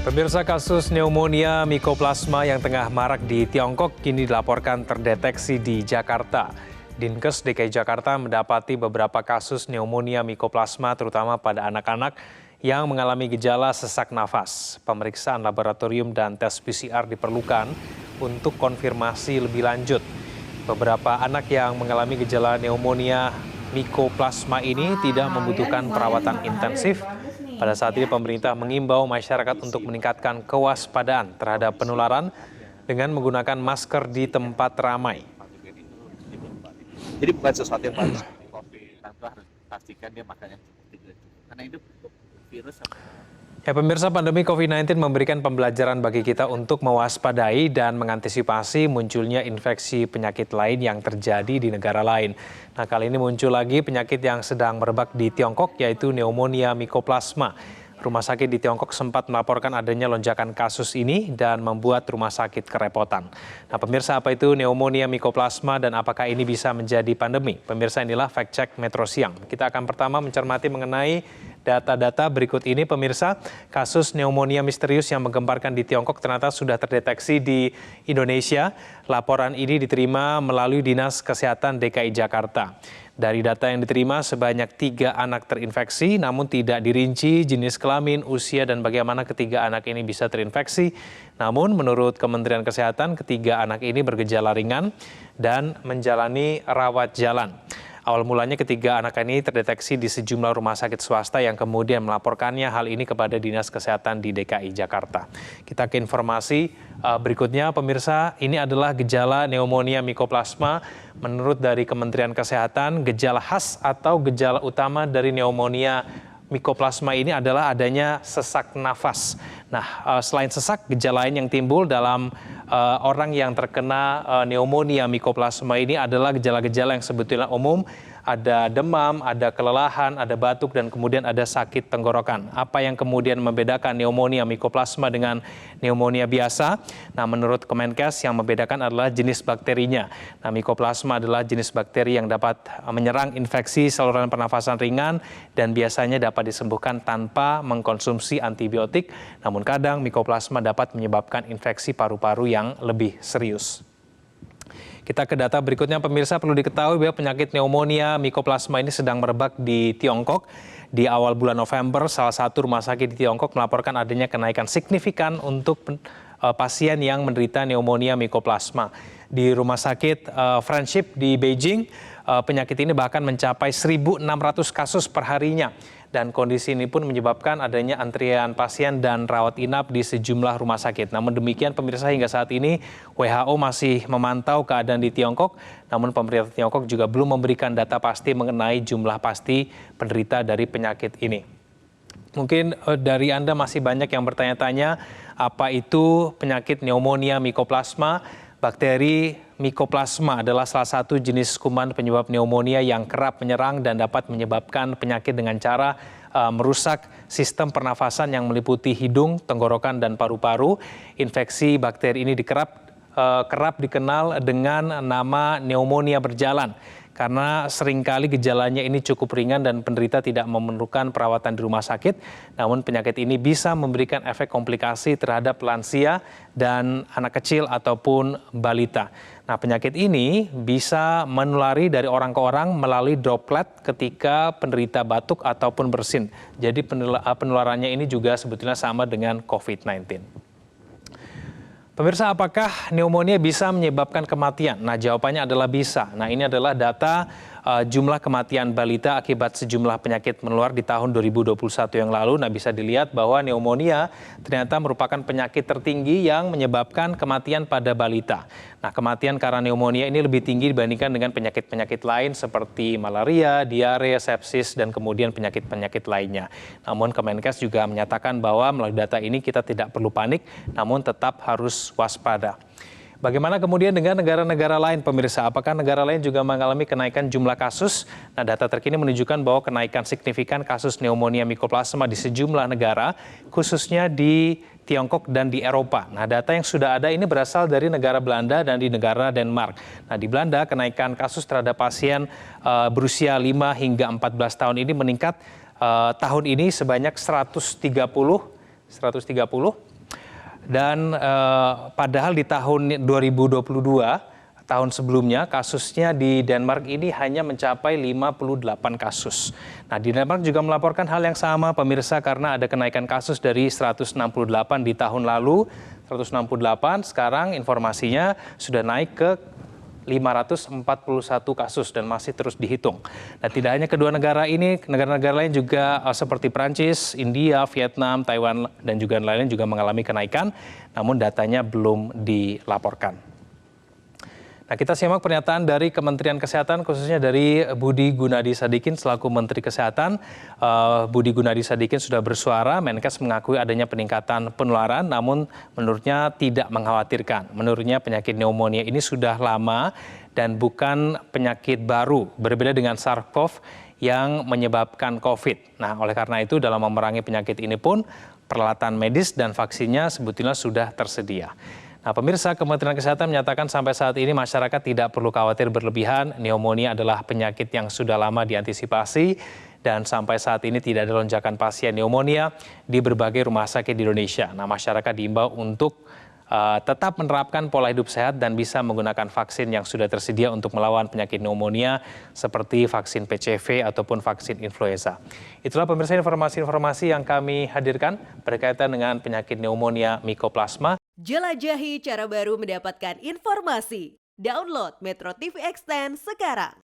Pemirsa, kasus pneumonia Mycoplasma yang tengah marak di Tiongkok kini dilaporkan terdeteksi di Jakarta. Dinkes DKI Jakarta mendapati beberapa kasus pneumonia Mycoplasma terutama pada anak-anak yang mengalami gejala sesak nafas. Pemeriksaan laboratorium dan tes PCR diperlukan untuk konfirmasi lebih lanjut. Beberapa anak yang mengalami gejala pneumonia Mycoplasma ini tidak membutuhkan perawatan intensif. Pada saat ini pemerintah mengimbau masyarakat untuk meningkatkan kewaspadaan terhadap penularan dengan menggunakan masker di tempat ramai. Jadi bukan sesuatu yang baru seperti COVID, tentu harus pastikan dia makannya cukup, karena itu virus. Ya, pemirsa, pandemi COVID-19 memberikan pembelajaran bagi kita untuk mewaspadai dan mengantisipasi munculnya infeksi penyakit lain yang terjadi di negara lain. Nah, kali ini muncul lagi penyakit yang sedang merebak di Tiongkok, yaitu pneumonia Mycoplasma. Rumah sakit di Tiongkok sempat melaporkan adanya lonjakan kasus ini dan membuat rumah sakit kerepotan. Nah, pemirsa, apa itu pneumonia Mycoplasma dan apakah ini bisa menjadi pandemi? Pemirsa, inilah Fact Check Metro Siang. Kita akan pertama mencermati mengenai data-data berikut ini. Pemirsa, kasus pneumonia misterius yang menggemparkan di Tiongkok ternyata sudah terdeteksi di Indonesia. Laporan ini diterima melalui Dinas Kesehatan DKI Jakarta. Dari data yang diterima, sebanyak 3 anak terinfeksi, namun tidak dirinci jenis kelamin, usia, dan bagaimana ketiga anak ini bisa terinfeksi. Namun, menurut Kementerian Kesehatan, ketiga anak ini bergejala ringan dan menjalani rawat jalan. Awal mulanya ketiga anak ini terdeteksi di sejumlah rumah sakit swasta yang kemudian melaporkannya hal ini kepada Dinas Kesehatan di DKI Jakarta. Kita ke informasi berikutnya, pemirsa. Ini adalah gejala pneumonia Mycoplasma. Menurut dari Kementerian Kesehatan, gejala khas atau gejala utama dari pneumonia Mycoplasma ini adalah adanya sesak nafas. Nah, selain sesak, gejala lain yang timbul dalam orang yang terkena pneumonia Mycoplasma ini adalah gejala-gejala yang sebetulnya umum. Ada demam, ada kelelahan, ada batuk, dan kemudian ada sakit tenggorokan. Apa yang kemudian membedakan pneumonia Mycoplasma dengan pneumonia biasa? Nah, menurut Kemenkes yang membedakan adalah jenis bakterinya. Nah, Mycoplasma adalah jenis bakteri yang dapat menyerang infeksi saluran pernafasan ringan dan biasanya dapat disembuhkan tanpa mengkonsumsi antibiotik. Namun kadang Mycoplasma dapat menyebabkan infeksi paru-paru yang lebih serius. Kita ke data berikutnya, pemirsa. Perlu diketahui bahwa penyakit pneumonia Mycoplasma ini sedang merebak di Tiongkok. Di awal bulan November, salah satu rumah sakit di Tiongkok melaporkan adanya kenaikan signifikan untuk pasien yang menderita pneumonia Mycoplasma. Di rumah sakit Friendship di Beijing, penyakit ini bahkan mencapai 1.600 kasus per harinya. Dan kondisi ini pun menyebabkan adanya antrian pasien dan rawat inap di sejumlah rumah sakit. Namun demikian, pemirsa, hingga saat ini WHO masih memantau keadaan di Tiongkok. Namun pemerintah Tiongkok juga belum memberikan data pasti mengenai jumlah pasti penderita dari penyakit ini. Mungkin dari Anda masih banyak yang bertanya-tanya, apa itu penyakit pneumonia Mycoplasma? Bakteri Mycoplasma adalah salah satu jenis kuman penyebab pneumonia yang kerap menyerang dan dapat menyebabkan penyakit dengan cara merusak sistem pernafasan yang meliputi hidung, tenggorokan, dan paru-paru. Infeksi bakteri ini kerap dikenal dengan nama pneumonia berjalan. Karena seringkali gejalanya ini cukup ringan dan penderita tidak memerlukan perawatan di rumah sakit. Namun penyakit ini bisa memberikan efek komplikasi terhadap lansia dan anak kecil ataupun balita. Nah, penyakit ini bisa menulari dari orang ke orang melalui droplet ketika penderita batuk ataupun bersin. Jadi penularannya ini juga sebetulnya sama dengan COVID-19. Pemirsa, apakah pneumonia bisa menyebabkan kematian? Nah, jawabannya adalah bisa. Nah, ini adalah data jumlah kematian balita akibat sejumlah penyakit menular di tahun 2021 yang lalu. Nah, bisa dilihat bahwa pneumonia ternyata merupakan penyakit tertinggi yang menyebabkan kematian pada balita. Nah, kematian karena pneumonia ini lebih tinggi dibandingkan dengan penyakit-penyakit lain seperti malaria, diare, sepsis, dan kemudian penyakit-penyakit lainnya. Namun Kemenkes juga menyatakan bahwa melalui data ini kita tidak perlu panik, namun tetap harus waspada. Bagaimana kemudian dengan negara-negara lain, pemirsa? Apakah negara lain juga mengalami kenaikan jumlah kasus? Nah, data terkini menunjukkan bahwa kenaikan signifikan kasus pneumonia Mycoplasma di sejumlah negara, khususnya di Tiongkok dan di Eropa. Nah, data yang sudah ada ini berasal dari negara Belanda dan di negara Denmark. Nah, di Belanda, kenaikan kasus terhadap pasien berusia 5 hingga 14 tahun ini meningkat tahun ini sebanyak 130 Dan padahal di tahun 2022, tahun sebelumnya kasusnya di Denmark ini hanya mencapai 58 kasus. Nah, di Denmark juga melaporkan hal yang sama pemirsa karena ada kenaikan kasus dari 168 di tahun lalu, 168, sekarang informasinya sudah naik ke 541 kasus dan masih terus dihitung. Nah, tidak hanya kedua negara ini, negara-negara lain juga seperti Prancis, India, Vietnam, Taiwan, dan juga lain-lain juga mengalami kenaikan, namun datanya belum dilaporkan. Nah, kita simak pernyataan dari Kementerian Kesehatan, khususnya dari Budi Gunadi Sadikin selaku Menteri Kesehatan. Budi Gunadi Sadikin sudah bersuara, Menkes mengakui adanya peningkatan penularan, namun menurutnya tidak mengkhawatirkan. Menurutnya penyakit pneumonia ini sudah lama dan bukan penyakit baru, berbeda dengan SARS-CoV yang menyebabkan COVID. Nah, oleh karena itu dalam memerangi penyakit ini pun peralatan medis dan vaksinnya sebetulnya sudah tersedia. Nah, pemirsa, Kementerian Kesehatan menyatakan sampai saat ini masyarakat tidak perlu khawatir berlebihan. Pneumonia adalah penyakit yang sudah lama diantisipasi dan sampai saat ini tidak ada lonjakan pasien pneumonia di berbagai rumah sakit di Indonesia. Nah, masyarakat diimbau untuk tetap menerapkan pola hidup sehat dan bisa menggunakan vaksin yang sudah tersedia untuk melawan penyakit pneumonia seperti vaksin PCV ataupun vaksin influenza. Itulah pemirsa informasi-informasi yang kami hadirkan berkaitan dengan penyakit pneumonia Mycoplasma. Jelajahi cara baru mendapatkan informasi. Download Metro TV Extend sekarang.